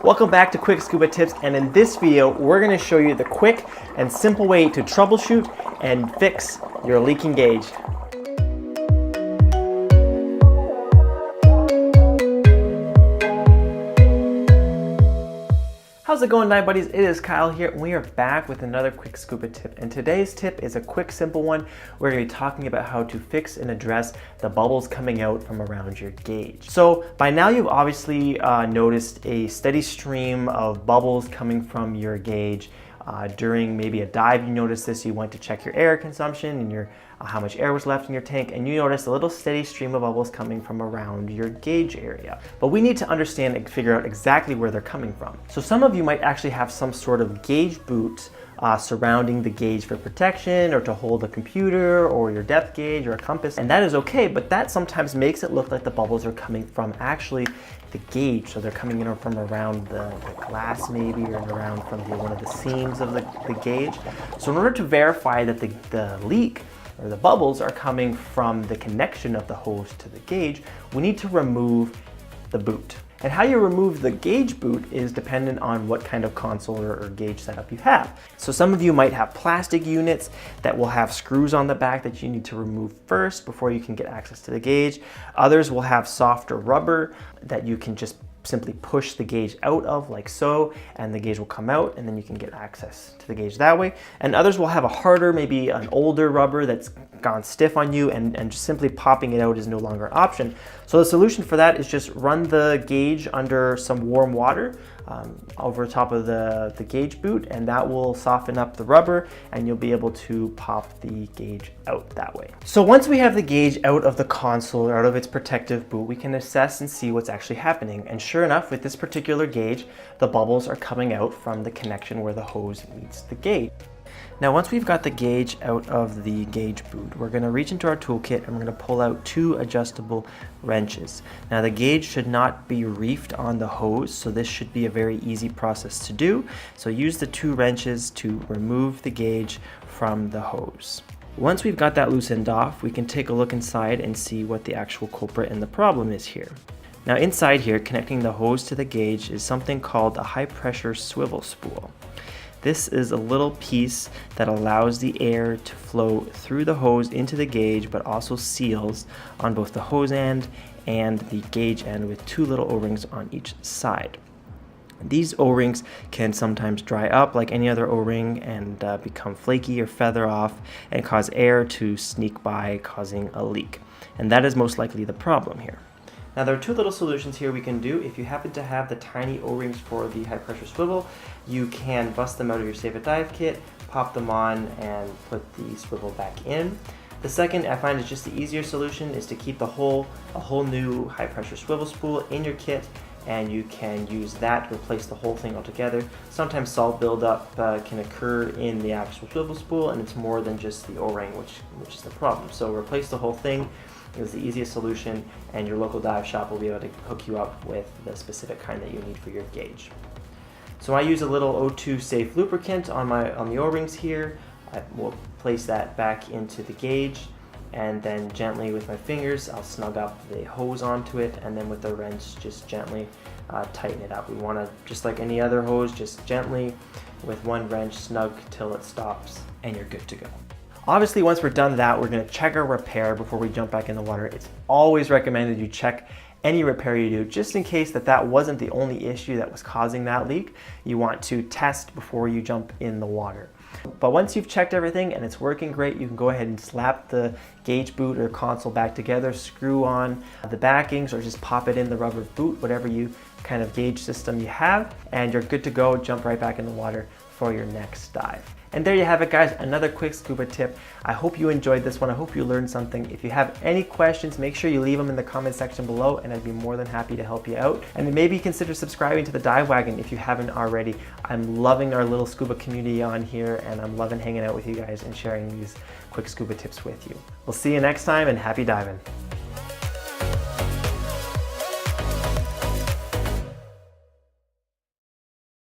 Welcome back to Quick Scuba Tips, and in this video we're going to show you the quick and simple way to troubleshoot and fix your leaking gauge. How's it going, dive buddies? It is Kyle here, and we are back with another quick scuba tip. And today's tip is a quick, simple one. We're going to be talking about how to fix and address the bubbles coming out from around your gauge. So by now you've obviously noticed a steady stream of bubbles coming from your gauge. During maybe a dive, you noticed this. You went to check your air consumption and your how much air was left in your tank, and you noticed a little steady stream of bubbles coming from around your gauge area. But we need to understand and figure out exactly where they're coming from. So some of you might actually have some sort of gauge boot surrounding the gauge for protection, or to hold a computer or your depth gauge or a compass, and that is okay, but that sometimes makes it look like the bubbles are coming from actually the gauge. So they're coming in from around the glass maybe, or around from one of the seams of the gauge. So in order to verify that the leak or the bubbles are coming from the connection of the hose to the gauge, we need to remove the boot. And how you remove the gauge boot is dependent on what kind of console or gauge setup you have. So some of you might have plastic units that will have screws on the back that you need to remove first before you can get access to the gauge. Others will have softer rubber that you can just simply push the gauge out of, like so, and the gauge will come out, and then you can get access to the gauge that way. And others will have a harder, maybe an older rubber that's gone stiff on you, and just simply popping it out is no longer an option. So the solution for that is just run the gauge under some warm water over top of the gauge boot, and that will soften up the rubber, and you'll be able to pop the gauge out that way. So once we have the gauge out of the console or out of its protective boot, we can assess and see what's actually happening. And sure enough, with this particular gauge, the bubbles are coming out from the connection where the hose meets the gauge. Now, once we've got the gauge out of the gauge boot, we're going to reach into our toolkit and we're going to pull out two adjustable wrenches. Now, the gauge should not be reefed on the hose, so this should be a very easy process to do. So use the two wrenches to remove the gauge from the hose. Once we've got that loose end off, we can take a look inside and see what the actual culprit and the problem is here. Now, inside here, connecting the hose to the gauge is something called a high pressure swivel spool. This is a little piece that allows the air to flow through the hose into the gauge, but also seals on both the hose end and the gauge end with two little O-rings on each side. These O-rings can sometimes dry up like any other O-ring and become flaky or feather off and cause air to sneak by, causing a leak. And that is most likely the problem here. Now, there are two little solutions here we can do. If you happen to have the tiny O-rings for the high pressure swivel, you can bust them out of your Save a Dive kit, pop them on, and put the swivel back in. The second, I find, is just the easier solution, is to keep a whole new high pressure swivel spool in your kit, and you can use that to replace the whole thing altogether. Sometimes salt buildup can occur in the actual swivel spool, and it's more than just the O-ring, which is the problem. So replace the whole thing is the easiest solution, and your local dive shop will be able to hook you up with the specific kind that you need for your gauge. So I use a little O2 safe lubricant on the O-rings here. I will place that back into the gauge, and then gently with my fingers I'll snug up the hose onto it, and then with the wrench just gently tighten it up. We want to, just like any other hose, just gently with one wrench snug till it stops, and you're good to go. Obviously, once we're done that, we're going to check our repair before we jump back in the water. It's always recommended you check any repair you do, just in case that wasn't the only issue that was causing that leak. You want to test before you jump in the water. But once you've checked everything and it's working great, you can go ahead and slap the gauge boot or console back together, screw on the backings, or just pop it in the rubber boot, whatever kind of gauge system you have, and you're good to go. Jump right back in the water for your next dive. And there you have it, guys, another quick scuba tip. I hope you enjoyed this one. I hope you learned something. If you have any questions, make sure you leave them in the comment section below, and I'd be more than happy to help you out. And maybe consider subscribing to the Dive Wagon if you haven't already. I'm loving our little scuba community on here, and I'm loving hanging out with you guys and sharing these quick scuba tips with you. We'll see you next time, and happy diving.